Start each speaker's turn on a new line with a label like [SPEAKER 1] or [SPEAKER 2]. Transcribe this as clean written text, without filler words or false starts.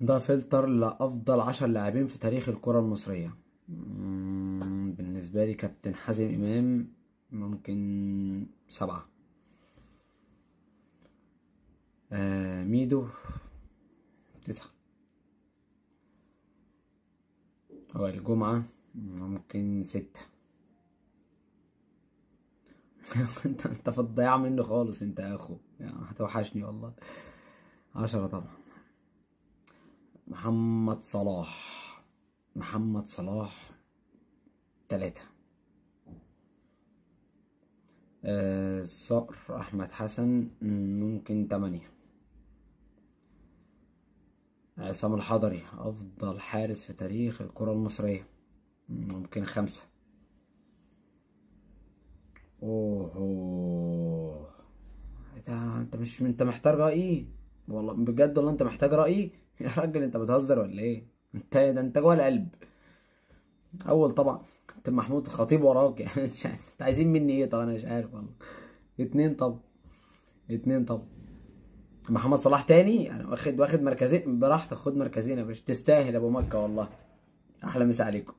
[SPEAKER 1] ده فلتر لأفضل 10 لاعبين في تاريخ الكرة المصرية. بالنسبة لي كابتن حازم إمام ممكن 7. ميدو 9. وائل جمعة ممكن 6. انت في الضياع منه خالص انت يا اخو، يعني هتوحشني والله. 10 طبعا. محمد صلاح. محمد صلاح 3. الصقر احمد حسن ممكن 8. عصام الحضري افضل حارس في تاريخ الكرة المصرية ممكن 5. اوه، انت محتاج رأيي والله بجد، والله انت محتاج رأيي. يا راجل انت بتهزر ولا ايه؟ انت جوه القلب. اول طبعا كابتن محمود الخطيب وراك يعني. انت عايزين مني ايه؟ طب انا مش عارف والله. 2 طب. 2 طب. محمد صلاح تاني، انا واخد مركزين براحتك، خد مركزين يا باشا، تستاهل يا ابو مكة والله. احلى مسا عليكم.